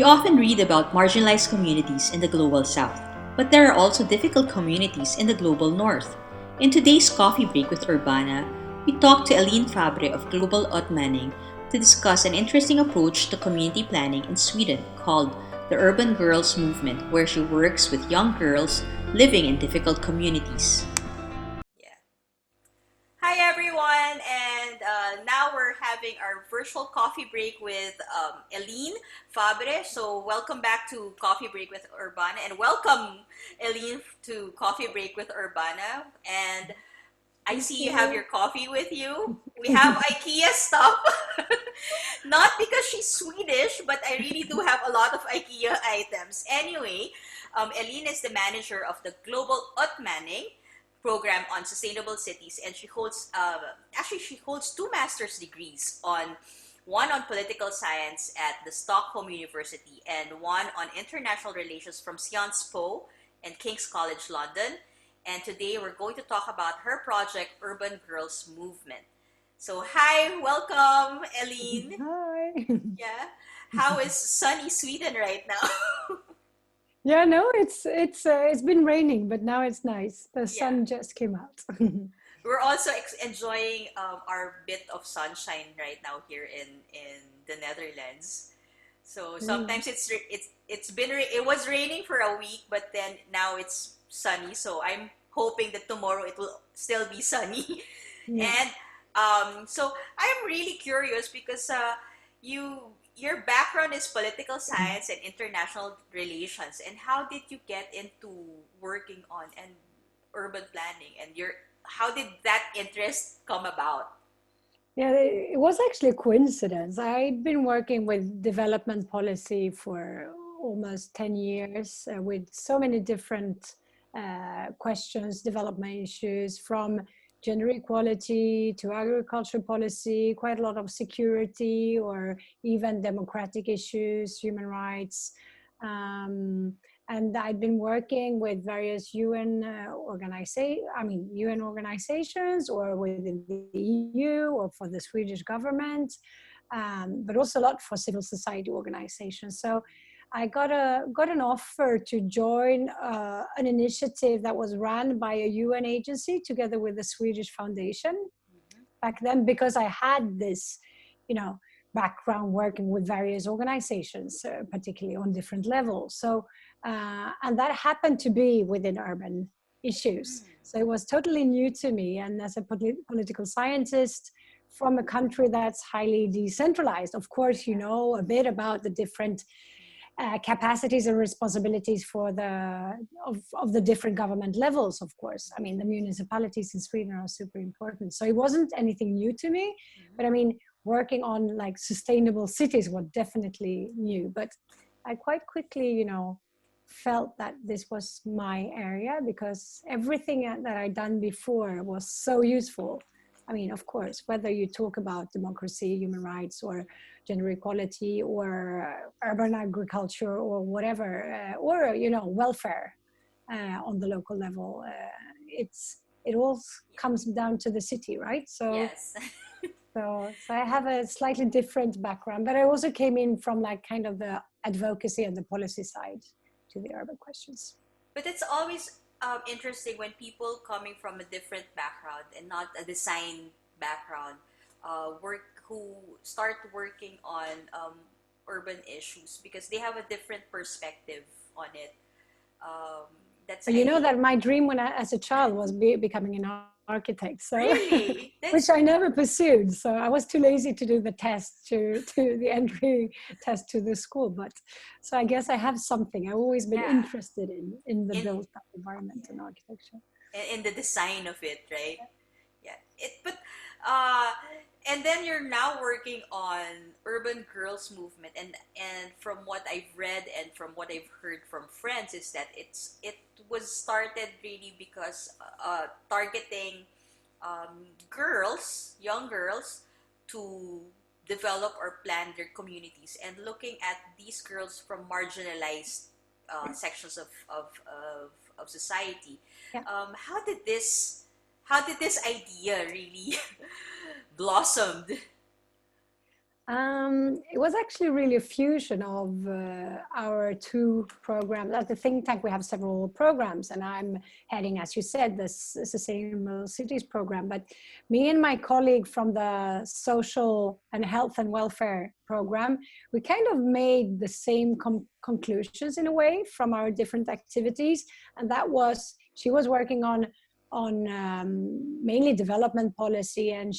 often read about marginalized communities in the global south, but there are also difficult communities in the global north. In today's coffee break with Urbana, we talk to Elin Fabre of Global Utmanning to discuss an interesting approach to community planning in Sweden called the Urban Girls Movement, where she works with young girls living in difficult communities. Yeah. Hi everyone, and now we're having our virtual coffee break with Elin Fabre. So welcome back to Coffee Break with Urbana, and welcome Elin to Coffee Break with Urbana. And I Thank see you have you. your coffee with you. We have IKEA stuff, not because she's Swedish, but I really do have a lot of IKEA items. Anyway, Elin is the manager of the Global Utmanning program on sustainable cities, and she holds two master's degrees one on political science at the Stockholm University and one on international relations from Sciences Po and King's College London. And today we're going to talk about her project, Urban Girls Movement. So hi, welcome, Elin. Hi. Yeah, how is sunny Sweden right now? Yeah, no, it's been raining, but now it's nice. The Yeah. sun just came out. We're also enjoying our bit of sunshine right now here in the Netherlands. So Really? sometimes it was raining for a week, but then now it's sunny. So I'm hoping that tomorrow it will still be sunny. Yeah. And so I'm really curious because your background is political science and international relations. And how did you get into working on and urban planning? And how did that interest come about? Yeah, it was actually a coincidence. I'd been working with development policy for almost 10 years with so many different questions, development issues from gender equality to agriculture policy, quite a lot of security or even democratic issues, human rights. Um, and I'd been working with various UN organizations or within the EU or for the Swedish government, but also a lot for civil society organizations. So I got an offer to join an initiative that was run by a UN agency together with the Swedish Foundation Mhm. back then, because I had this, you know, background working with various organizations, particularly on different levels. So, and that happened to be within urban issues. Mm. So it was totally new to me. And as a political scientist from a country that's highly decentralized, of course, you Yeah. know a bit about the different capacities and responsibilities for of the different government levels, of course. I mean, the municipalities in Sweden are super important. So it wasn't anything new to me, Mhm. but I mean, working on like sustainable cities was definitely new. But I quite quickly, felt that this was my area because everything that I'd done before was so useful. I mean, of course, whether you talk about democracy, human rights, or gender equality, or urban agriculture, or whatever, or welfare on the local level, it all comes down to the city, right? So, Yes. so I have a slightly different background, but I also came in from like kind of the advocacy and the policy side to the urban questions. But it's always interesting when people coming from a different background and not a design background work who start working on urban issues because they have a different perspective on it. Um, that's But you I know think that my dream as a child was becoming an architect, so really which that's I never pursued. So I was too lazy to do the test to the entry test to the school. But so I guess I have something. I've always been yeah interested in the in built up environment and architecture. in the design of it, right? Yeah. Uh and then you're now working on urban girls movement, and from what I've read and from what I've heard from friends is that it was started really because targeting young girls to develop or plan their communities and looking at these girls from marginalized Yeah, sections of society. yeah. Um, how did this how did this idea really blossomed? It was actually really a fusion of our two programs. At the think tank, we have several programs, and I'm heading, as you said, the Sustainable Cities program. But me and my colleague from the Social and Health and Welfare program, we kind of made the same conclusions in a way from our different activities, and that was she was working on mainly development policy, and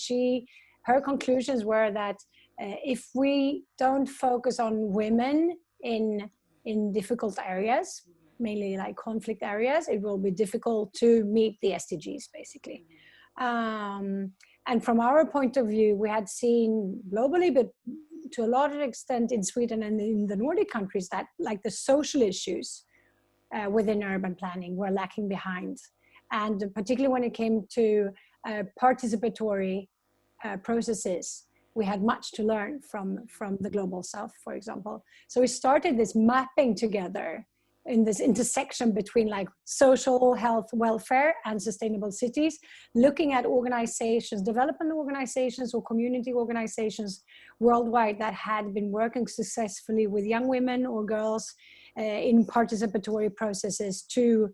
her conclusions were that if we don't focus on women in difficult areas, mainly like conflict areas, it will be difficult to meet the SDGs, basically. And from our point of view, we had seen globally, but to a large extent in Sweden and in the Nordic countries, that like the social issues within urban planning were lacking behind. And particularly when it came to participatory processes, we had much to learn from the Global South, for example. So we started this mapping together in this intersection between like social, health, welfare, and sustainable cities, looking at organizations, development organizations or community organizations worldwide that had been working successfully with young women or girls in participatory processes to,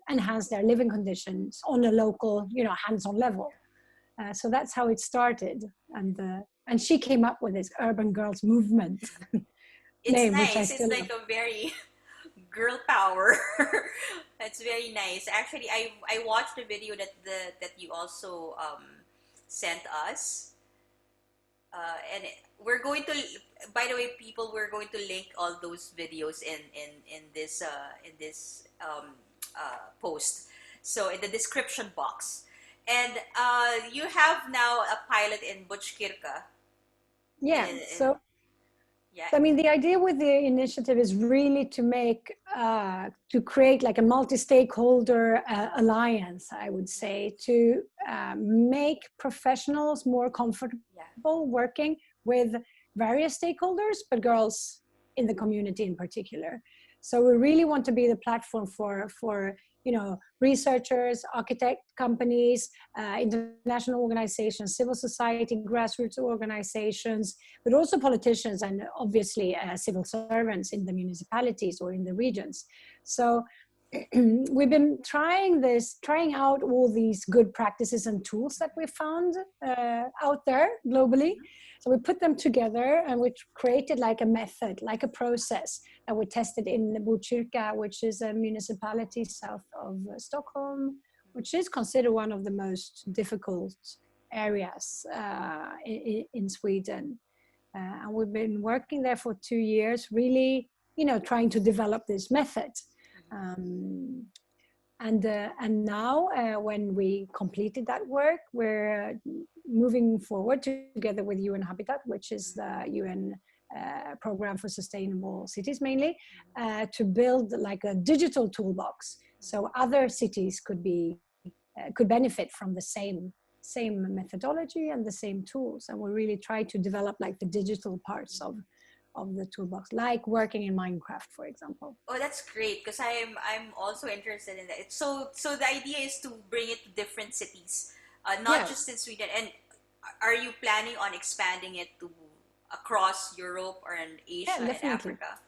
enhance their living conditions on a local, hands-on level. So that's how it started, and she came up with this Urban Girls Movement It's name, which I nice. It's still like love. a very girl power. That's very nice. Actually, I watched the video that you also sent us, and we're going to. By the way, people, we're going to link all those videos in this post. So in the description box, and you have now a pilot in Butchkirka. Yeah. In yeah. So, the idea with the initiative is really to create like a multi-stakeholder alliance, I would say, to make professionals more comfortable working with various stakeholders, but girls in the community in particular. So we really want to be the platform for researchers, architect companies, international organizations, civil society, grassroots organizations, but also politicians and obviously civil servants in the municipalities or in the regions. So we've been trying out all these good practices and tools that we found out there globally. So we put them together and we created like a method, like a process that we tested in Botkyrka, which is a municipality south of Stockholm, which is considered one of the most difficult areas in Sweden. And we've been working there for 2 years, really, trying to develop this method. And now when we completed that work, we're moving forward together with UN Habitat, which is the UN program for sustainable cities mainly, to build like a digital toolbox, so other cities could benefit from the same methodology and the same tools. And we really try to develop like the digital parts of the toolbox, like working in Minecraft, for example. Oh, that's great because I'm also interested in that. So the idea is to bring it to different cities, not just in Sweden. And are you planning on expanding it to across Europe or in Asia and Definitely. Africa?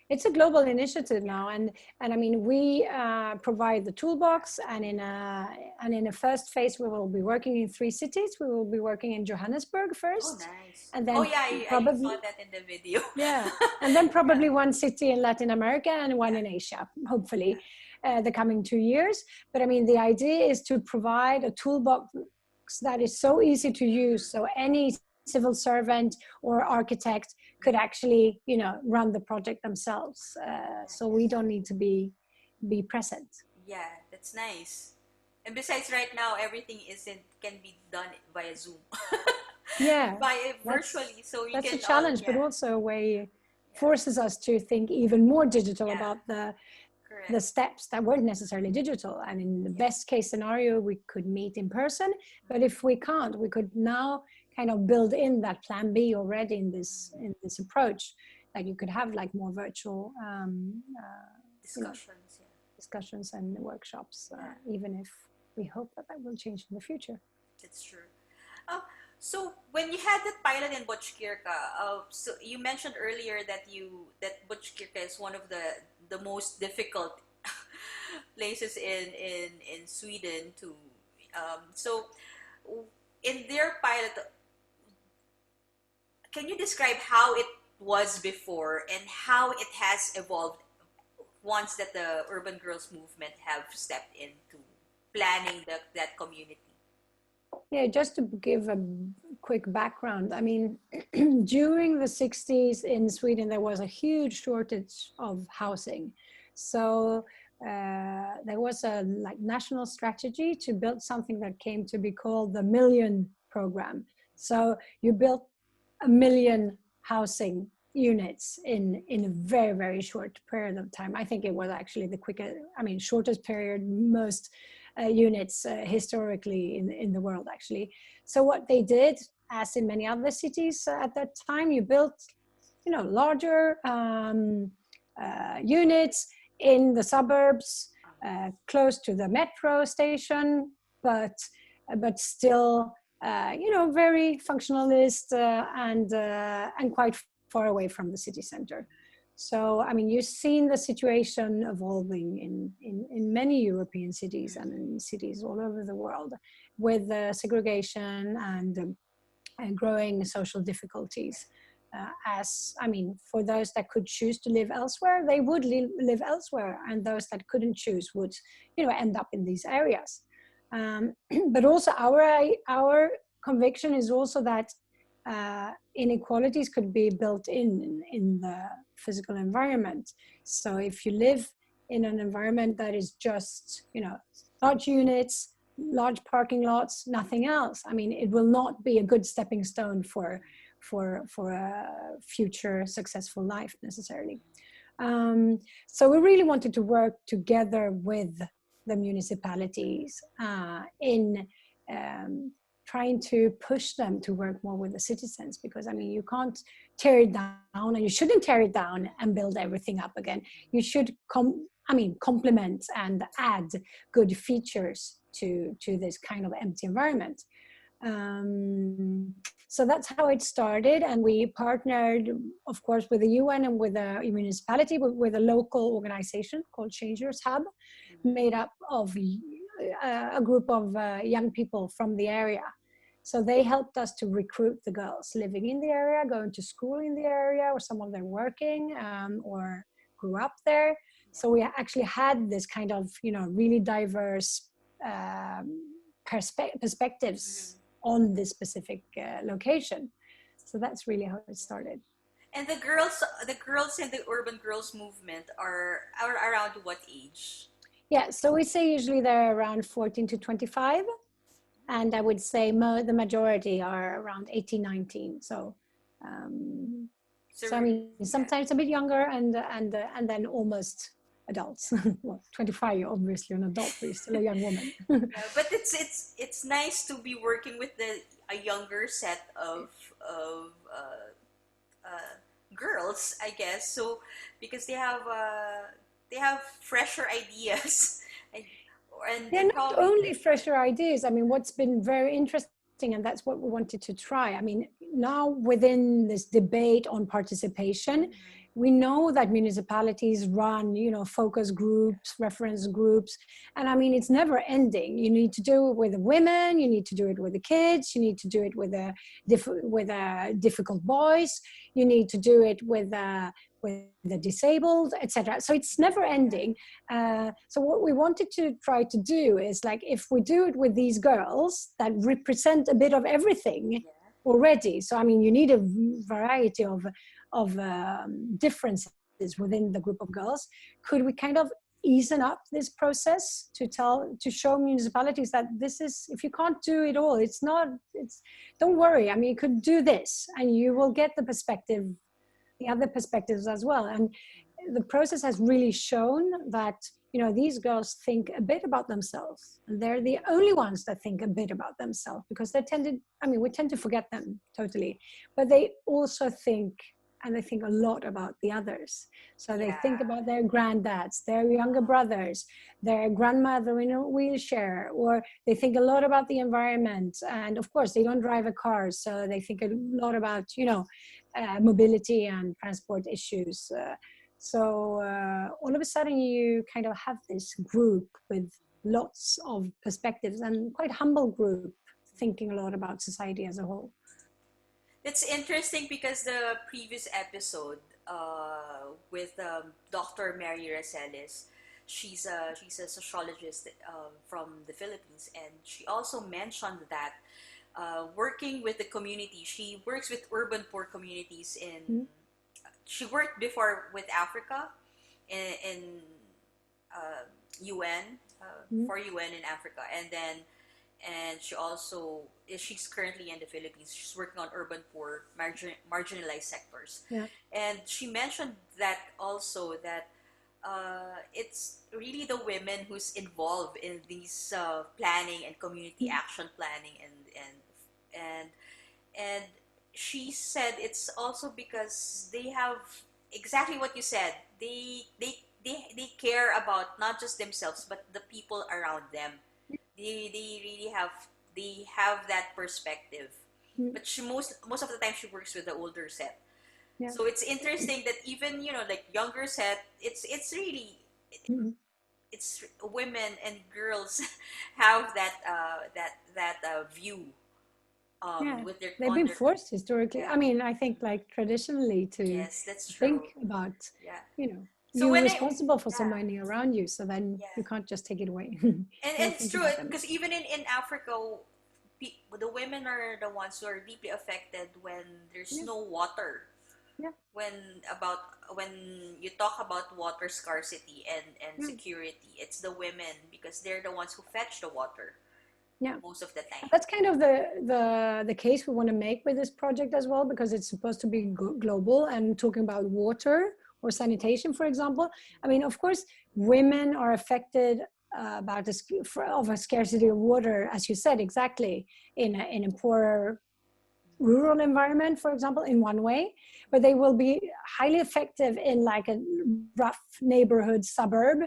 It's a global initiative now, and we provide the toolbox, and in a first phase we will be working in 3 cities. We will be working in Johannesburg first, Oh, nice. and then Oh yeah, I saw that in the video. and then probably 1 city in Latin America and 1 in Asia, hopefully, the coming 2 years. But the idea is to provide a toolbox that is so easy to use, so any civil servant or architect could actually run the project themselves, so we don't need to be present. Yeah, that's nice. And besides, right now everything can be done via Zoom, by virtually, so you that's can a challenge, but also a way forces us to think even more digital about the steps that weren't necessarily digital. And in the best case scenario, we could meet in person, but if we can't, we could now kind of build in that plan B already in this approach, that you could have like more virtual discussions and workshops, even if we hope that will change in the future. That's true. Oh, So when you had that pilot in Bochkirka, so you mentioned earlier that Bochkirka is one of the most difficult places in Sweden to. So in their pilot, can you describe how it was before and how it has evolved once that the urban girls movement have stepped into planning that community? Yeah, just to give a quick background, I mean, during the 60s in Sweden, there was a huge shortage of housing. So there was a like national strategy to build something that came to be called the Million Program. So you built 1 million housing units in a very, very short period of time. I think it was actually the quickest, I mean, shortest period, most units historically in the world, actually. So what they did, as in many other cities at that time, you built, you know, larger units in the suburbs, close to the metro station, but still, you know, very functionalist and quite far away from the city center. So, I mean, you've seen the situation evolving in many European cities and in cities all over the world with segregation and growing social difficulties. As, I mean, for those that could choose to live elsewhere, they would live elsewhere, and those that couldn't choose would, you know, end up in these areas. But also our conviction is also that inequalities could be built in the physical environment. So if you live in an environment that is just, you know, large units, large parking lots, nothing else, I mean, it will not be a good stepping stone for a future successful life necessarily. So we really wanted to work together with the municipalities in trying to push them to work more with the citizens, because I mean, you can't tear it down, and you shouldn't tear it down and build everything up again. You should complement and add good features to this kind of empty environment. So that's how it started, and we partnered, of course, with the UN and with the municipality, with a local organization called Changers Hub, made up of a group of young people from the area. So they helped us to recruit the girls living in the area, going to school in the area, or some of them working or grew up there. So we actually had this kind of, you know, really diverse perspectives on this specific location. So that's really how it started. And the girls in the urban girls movement are around what age? Yeah, so we say usually they're around 14 to 25. And I would say the majority are around 18, 19. So, I mean, sometimes a bit younger and then almost adults. Well, 25, you're obviously an adult, but you're still a young woman. Yeah, but it's nice to be working with a younger set of girls, I guess. So because they have fresher ideas, and They're they not probably. only fresher ideas. I mean, what's been very interesting, and that's what we wanted to try. I mean, now within this debate on participation, we know that municipalities run, you know, focus groups, reference groups, and I mean, it's never ending. You need to do it with the women, you need to do it with the kids, you need to do it with the difficult boys, you need to do it with the disabled, etc. So it's never ending. So what we wanted to try to do is, like, if we do it with these girls that represent a bit of everything already. So I mean, you need a variety of differences within the group of girls. Could we kind of easen up this process to show municipalities that this is, if you can't do it all, it's don't worry. I mean, you could do this, and you will get the other perspectives as well. And the process has really shown that, you know, these girls think a bit about themselves, and they're the only ones that think a bit about themselves, because we tend to forget them totally, but they also think and they think a lot about the others. So they think Yeah. about their granddads, their younger brothers, their grandmother in a wheelchair, or they think a lot about the environment. And of course, they don't drive a car, so they think a lot about, mobility and transport issues. All of a sudden, you kind of have this group with lots of perspectives and quite humble group thinking a lot about society as a whole. It's interesting because the previous episode with Dr. Mary Racelis, she's a sociologist from the Philippines, and she also mentioned that working with the community, she works with urban poor communities in. Mm. She worked before with Africa in UN Mm. for UN in Africa, and she's currently in the Philippines. She's working on urban poor marginalized sectors, Yeah. and she mentioned that also that it's really the women who's involved in these planning and community Mm. action planning and and she said it's also because they have exactly what you said. They care about not just themselves but the people around them. They really have that perspective. Mm. But most of the time she works with the older set. Yeah. So it's interesting that even like younger set, it's really Mm. it's women and girls have that view Yeah, with their they've on been their forced historically. yeah. I mean, I think like traditionally to Yes, that's think true. about, Yeah. you know, So you're when I responsible for yeah someone around you, so then yeah you can't just take it away. and You'll it's think true about them. because even in Africa, the women are the ones who are deeply affected when there's Yeah, no water. yeah, When about when you talk about water scarcity and yeah, security, it's the women because they're the ones who fetch the water yeah. most of the time. That's kind of the case we want to make with this project as well, because it's supposed to be global and talking about water or sanitation, for example. I mean, of course, women are affected about of a scarcity of water, as you said, exactly, in a poorer rural environment, for example, in one way, but they will be highly effective in like a rough neighborhood suburb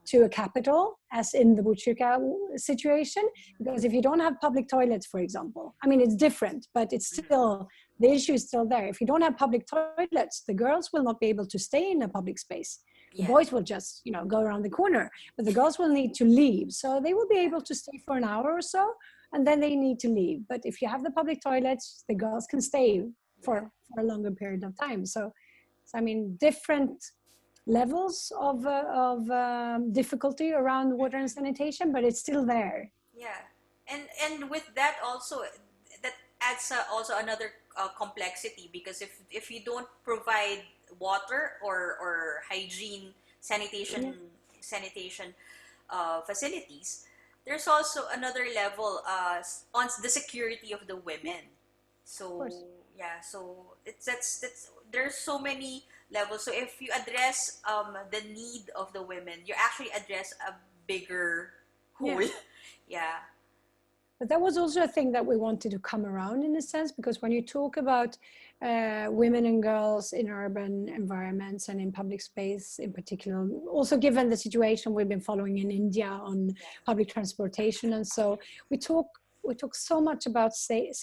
to a capital, as in the Botkyrka situation. Because if you don't have public toilets, for example, I mean, it's different, but it's still, the issue is still there. If you don't have public toilets, the girls will not be able to stay in a public space. The Yeah, boys will just, go around the corner, but the girls will need to leave. So they will be yeah, able to stay for an hour or so, and then they need to leave. But if you have the public toilets, the girls can stay yeah, for a longer period of time. So I mean, different levels of difficulty around water and sanitation, but it's still there. yeah. And with that also, that adds also another complexity because if you don't provide water or hygiene Yeah, sanitation facilities, there's also another level on the security of the women. of So course. yeah, so it's that's there's so many levels. So if you address the need of the women, you actually address a bigger whole. Yeah. Yeah, But that was also a thing that we wanted to come around in a sense, because when you talk about women and girls in urban environments and in public space in particular, also given the situation we've been following in India on yeah, public transportation, and so we talk so much about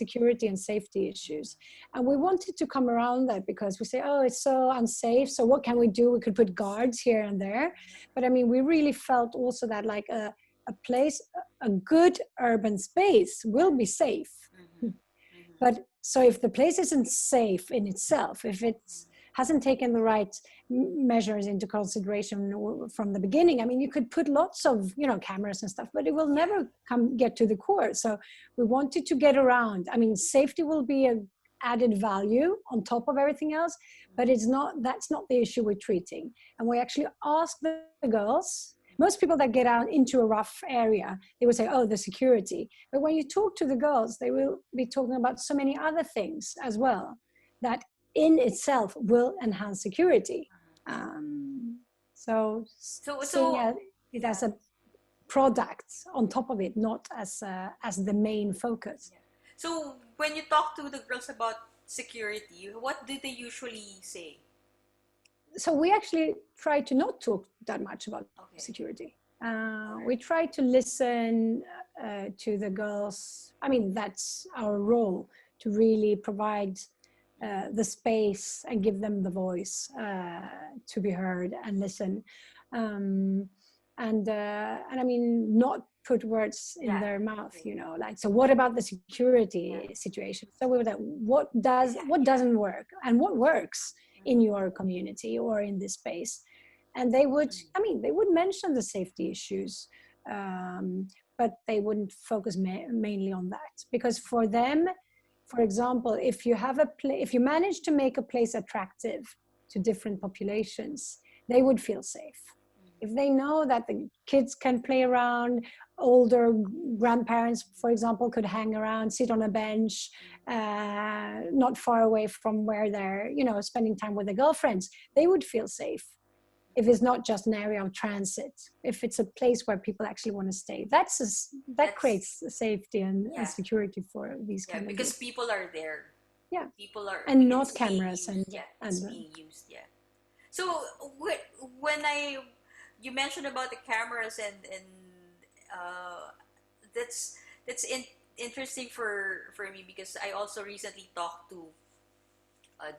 security and safety issues, and we wanted to come around that because we say, oh, it's so unsafe, so what can we do? We could put guards here and there, but I mean, we really felt also that like a place, a good urban space will be safe. mm-hmm, mm-hmm, But so if the place isn't safe in itself, if it hasn't taken the right measures into consideration from the beginning, I mean, you could put lots of, cameras and stuff, but it will yeah, never get to the core. So we wanted to get around. I mean, safety will be a added value on top of everything else, but that's not the issue we're treating. And we actually ask the girls, most people that get out into a rough area, they would say, oh, the security. But when you talk to the girls, they will be talking about so many other things as well that in itself will enhance security. So seeing so it yeah. as a product on top of it, not as the main focus. Yeah. So when you talk to the girls about security, what do they usually say? So we actually try to not talk that much about Okay. security. All We right. try to listen to the girls. I mean, that's our role, to really provide the space and give them the voice to be heard and listen. Um, and I mean, not put words in Yeah. their mouth, Okay. you know, like, so what about the Yeah. security situation? So we were like, what Yeah. doesn't work and what works in Mm. your community or in this space? And they would, Mm. I mean, they would mention the safety issues, but they wouldn't focus mainly on that, because for them, for example, if you have if you manage to make a place attractive to different populations, they would feel safe. If they know that the kids can play around, older grandparents, for example, could hang around, sit on a bench, not far away from where they're, you know, spending time with their girlfriends, they would feel safe. If it's not just an area of transit, if it's a place where people actually want to stay, that That's creates safety and yeah. security for these Yeah, kind of because groups. people are there. Yeah, People are and not it's being cameras used. Yeah, it's and being used. Yeah. So when I you mentioned about the cameras and uh, that's interesting for me because I also recently talked to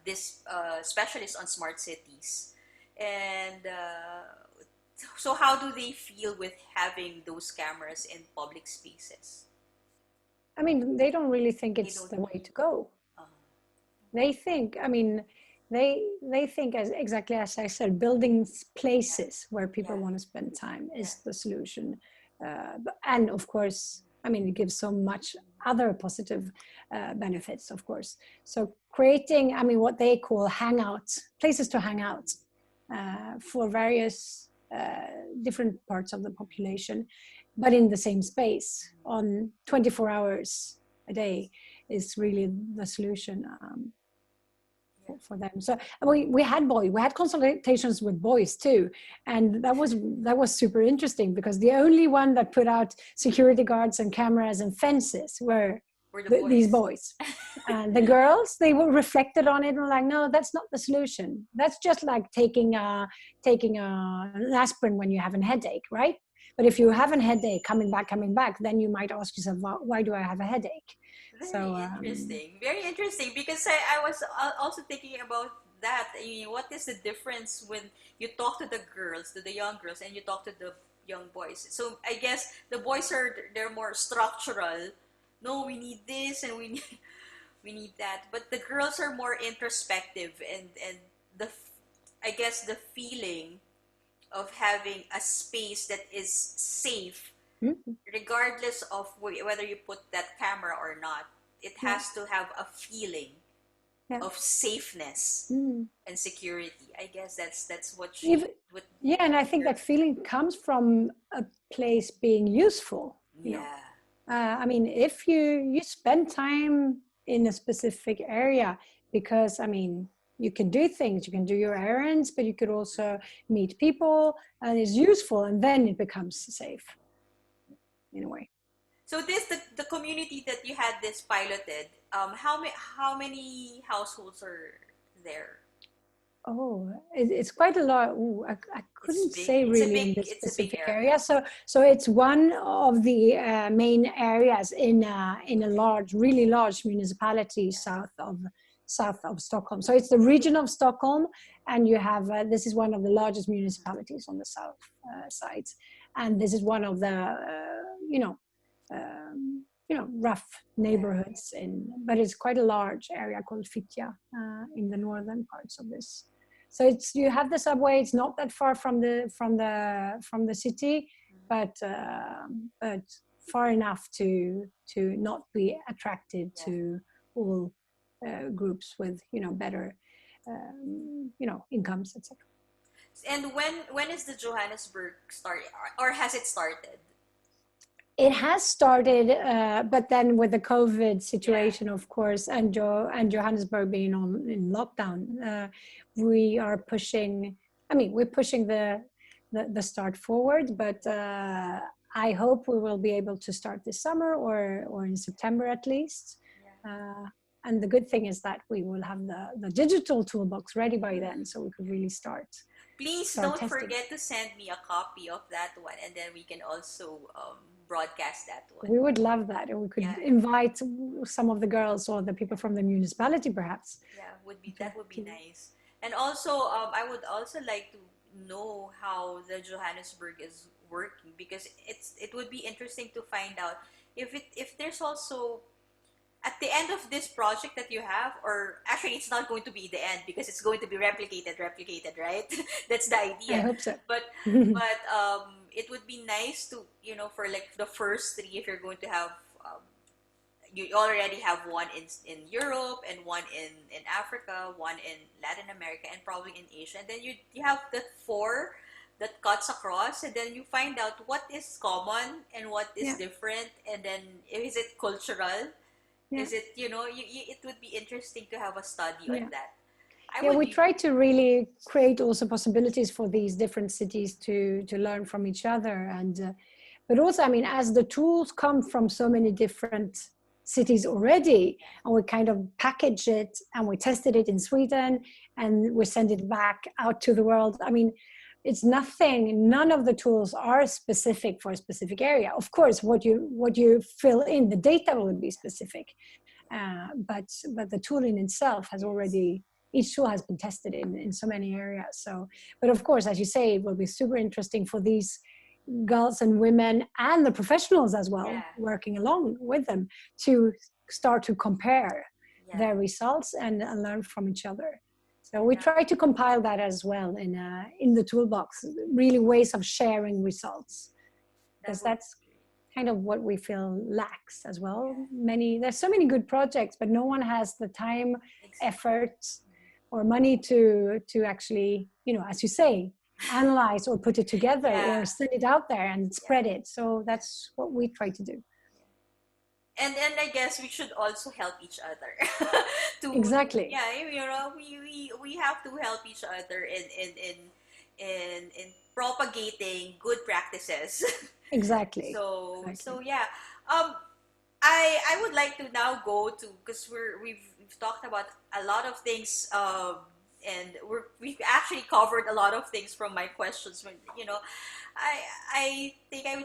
this specialist on smart cities, and so how do they feel with having those cameras in public spaces? I mean, they don't really think They it's don't. the way to go. Uh, They think, I mean, they think, as exactly as I said, building yeah, places where people yeah, want to spend time yeah. is the solution. And of course, I mean, it gives so much other positive benefits, of course. So creating, I mean, what they call hangouts, places to hang out for various different parts of the population, but in the same space on 24 hours a day is really the solution. Yeah. For them. So we had consultations with boys too, and that was super interesting, because the only one that put out security guards and cameras and fences were We're the these boys. boys. And the girls, they were reflected on it and were like, no, that's not the solution. That's just like taking an aspirin when you have a headache, right? But if you have a headache coming back, then you might ask yourself, why do I have a headache? Very So interesting. Very interesting because I was also thinking about that. I mean, what is the difference when you talk to the girls, to the young girls, and you talk to the young boys? So I guess the boys they're more structural. No, we need this and we need we need that. But the girls are more introspective and the I guess the feeling of having a space that is safe mm, regardless of whether you put that camera or not, it yeah, has to have a feeling yeah. of safeness Mm. and security. I guess that's what Even, what yeah, and I think they're that feeling comes from a place being useful, you know. yeah. I mean, if you spend time in a specific area, because I mean, you can do things, you can do your errands, but you could also meet people, and it's useful, and then it becomes safe in a way. So this the community that you had this piloted. How many households are there? Oh, it's quite a lot. Ooh, I It's couldn't big. say really in this It's a big specific area. area. So it's one of the main areas in a Okay. large, really large municipality Yeah. south of Stockholm. So it's the region of Stockholm, and you have this is one of the largest municipalities on the south side, and this is one of the rough Yeah. neighborhoods but it's quite a large area called Fittja in the northern parts of this. So it's you have the subway. It's not that far from the city, but far enough to not be attractive Yeah. to all groups with better incomes, etc. And when is the Johannesburg start or has it started? It has started, but then with the COVID Yeah. situation, of course, and Johannesburg being in lockdown, we are pushing. I mean, we're pushing the start forward, but I hope we will be able to start this summer or in September at least. Yeah. And the good thing is that we will have the digital toolbox ready by then, so we could really Please start don't testing. forget to send me a copy of that one, and then we can also broadcast that one. We would love that, and we could Yeah, invite some of the girls or the people from the municipality, perhaps. yeah, To, that would be to, nice. And also, I would also like to know how the Johannesburg is working, because it would be interesting to find out if there's also at the end of this project that you have, or actually it's not going to be the end because it's going to be replicated, right? That's the I idea. hope so. But it would be nice to, for like the first three, if you're going to have, you already have one in Europe, and one in Africa, one in Latin America, and probably in Asia, and then you have the four that cuts across, and then you find out what is common and what is Yeah, different, and then is it cultural, yeah, is it, it would be interesting to have a study on yeah. that. I Yeah, would we be, try to really create also possibilities for these different cities to learn from each other, and but also, I mean, as the tools come from so many different cities already, and we kind of package it and we tested it in Sweden and we send it back out to the world. I mean, it's nothing. None of the tools are specific for a specific area. Of course, what you fill in the data will be specific, but the tool in itself has yes, already, each tool has been tested in so many areas. So, but of course, as you say, it will be super interesting for these girls and women and the professionals as well yeah, working along with them to start to compare yeah, their results and learn from each other. So yeah, we that try to compile that as well in the toolbox, really ways of sharing results, that because would that's be great. kind of what we feel lacks as well. Yeah, There's so many good projects, but no one has the time, exactly. effort, or money to actually, as you say, analyze or put it together Yeah, or send it out there and yeah, spread it. So yeah. that's what we try to do. And I guess we should also help each other to Exactly. yeah, we have to help each other in propagating good practices. Exactly. So Exactly. yeah, um I would like to now go to, because we've talked about a lot of things, and we've actually covered a lot of things from my questions. I I think I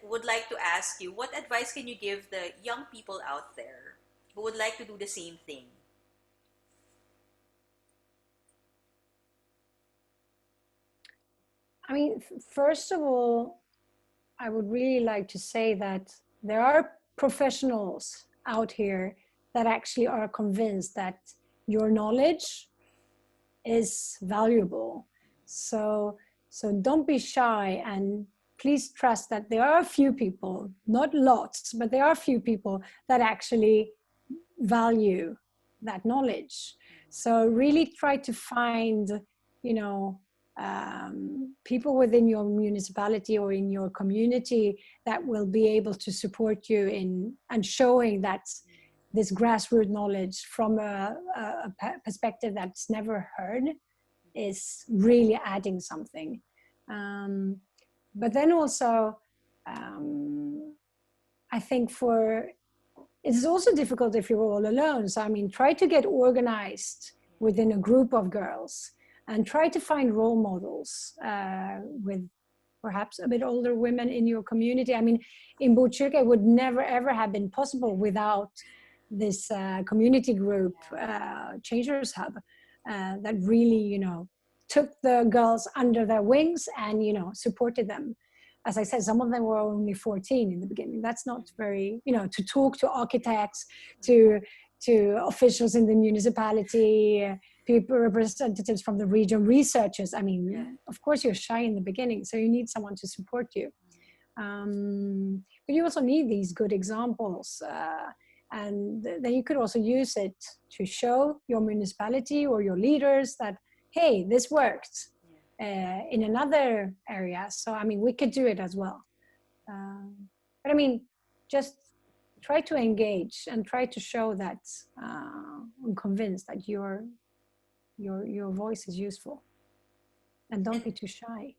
would like to ask you, what advice can you give the young people out there who would like to do the same thing? I mean, first of all, I would really like to say that there are professionals out here that actually are convinced that your knowledge is valuable. So, so don't be shy, and please trust that there are a few people, not lots, but there are a few people that actually value that knowledge. So really try to find, you know, people within your municipality or in your community that will be able to support you in and showing that this grassroots knowledge from a perspective that's never heard is really adding something. Um, but then also, I think it's also difficult if you're all alone. So, I mean, try to get organized within a group of girls and try to find role models with perhaps a bit older women in your community. I mean, in Botkyrka, it would never ever have been possible without this community group, Changers Hub, that really, took the girls under their wings and, supported them. As I said, some of them were only 14 in the beginning. That's not very, to talk to architects, to officials in the municipality, people, representatives from the region, researchers. I Yeah. mean, of course, you're shy in the beginning, so you need someone to support you. But you also need these good examples. And then you could also use it to show your municipality or your leaders that, hey, this worked in another area. So, I mean, we could do it as well. But I mean, just try to engage and try to show that I'm convinced that your voice is useful, and And don't be too shy.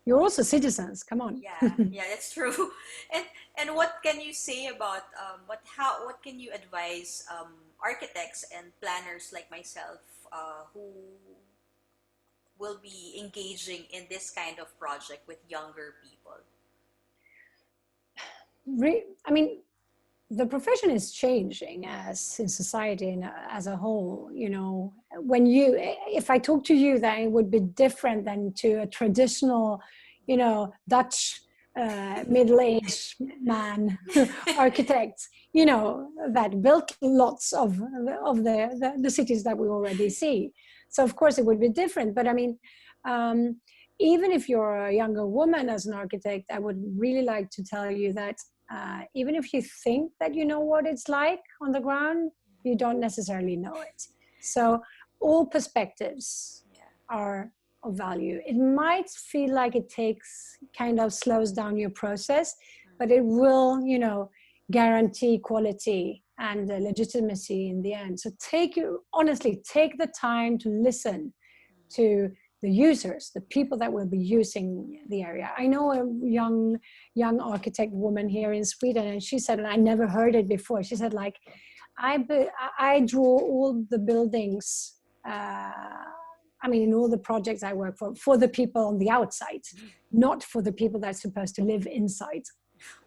You're also citizens. Come on. yeah, yeah, that's true. And And what can you say about what can you advise architects and planners like myself who will be engaging in this kind of project with younger people? I mean, the profession is changing as in society and as a whole. You know, when you, if I talk to you, then it would be different than to a traditional, you know, Dutch middle-aged man architect, you know, that built lots of the cities that we already see. So of course it would be different. But I mean, um, even if you're a younger woman as an architect, I would really like to tell you that even if you think that you know what it's like on the ground, you don't necessarily know it. So all perspectives Yeah. are of value. It might feel like it takes kind of slows down your process, but it will, you know, guarantee quality and legitimacy in the end. So honestly, take the time to listen to the users, the people that will be using the area. I know a young architect woman here in Sweden, and she said, and I never heard it before. She said, like, I draw all the buildings. I mean, in all the projects I work for the people on the outside, not for the people that's supposed to live inside.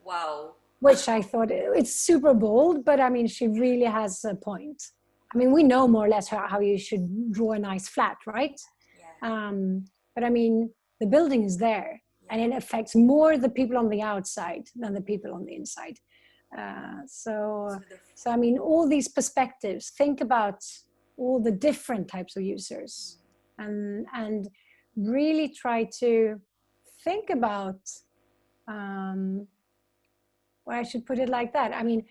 Wow. Which I thought it's super bold, but I mean, she really has a point. I mean, we know more or less how you should draw a nice flat, right? Yeah. But I mean, the building is there, and it affects more the people on the outside than the people on the inside. So, the so I mean, all these perspectives. Think about all the different types of users, and really try to think about. Well, I should put it like that. I mean,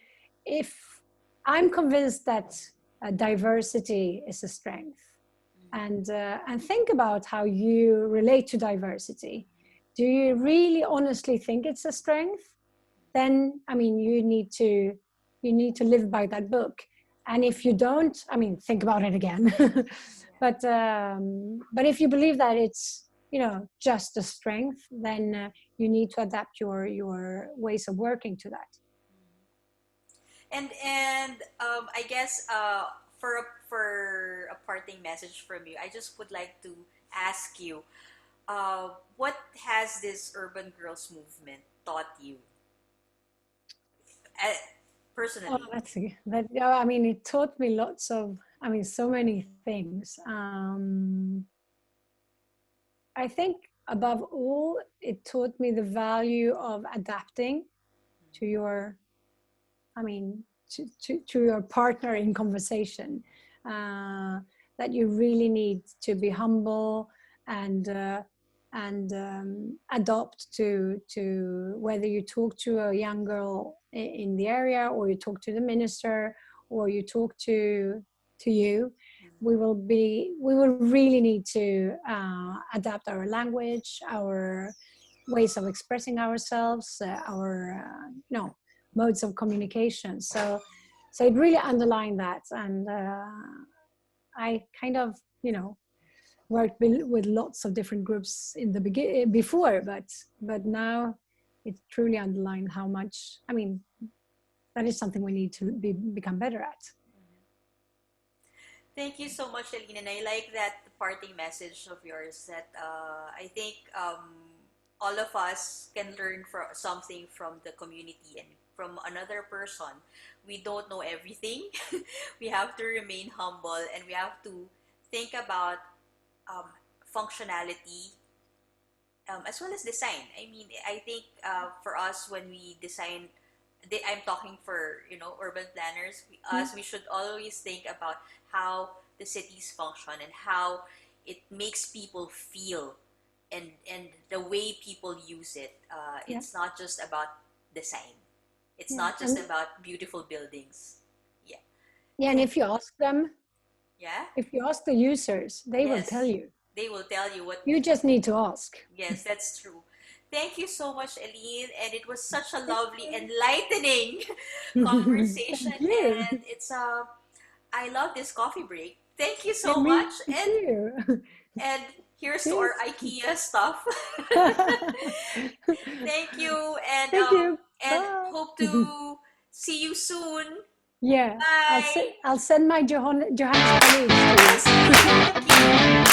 if I'm convinced that diversity is a strength, and think about how you relate to diversity. Do you really honestly think it's a strength? Then I mean, you need to live by that book. And if you don't, I mean, think about it again. But if you believe that it's, you know, just a strength, then you need to adapt your ways of working to that. And I guess for a parting message from you, I just would like to ask you, what has this urban girls movement taught you uh, Oh, personally? that. Yeah, I mean, it taught me lots of. I mean, so many things. I think above all, it taught me the value of adapting to your. I mean, to your partner in conversation. That you really need to be humble and adopt to whether you talk to a young girl in the area, or you talk to the minister, or you talk to you. We will really need to adapt our language, our ways of expressing ourselves, our no modes of communication. So it really underlined that, and I kind of, you know, worked with lots of different groups in the before, but now it truly underlined how much. I mean, that is something we need to become better at. Thank you so much, Aline. And I like that parting message of yours that I think all of us can learn something from the community and from another person. We don't know everything. We have to remain humble, and we have to think about um, functionality as well as design. I mean, I think for us, when we design, I'm talking for, you know, urban planners. We should always think about how the cities function and how it makes people feel, and the way people use it. Yeah, It's not just about design. It's yeah, not just about beautiful buildings. Yeah. yeah. And Thank. Yeah. if you ask the users, they will tell Yes. you. They will tell you what. You just need to ask. Yes, that's true. Thank you so much, Eileen, and it was such a Thank lovely, you. enlightening conversation. Thank you. And I love this coffee break. Thank you Yeah, so me much, too. and here's to our Cheers. IKEA stuff. Thank you, Thank you. and Bye. hope to see you soon. Yeah, Bye. I'll send my Johannes colleagues to Absolutely. you. Thank you.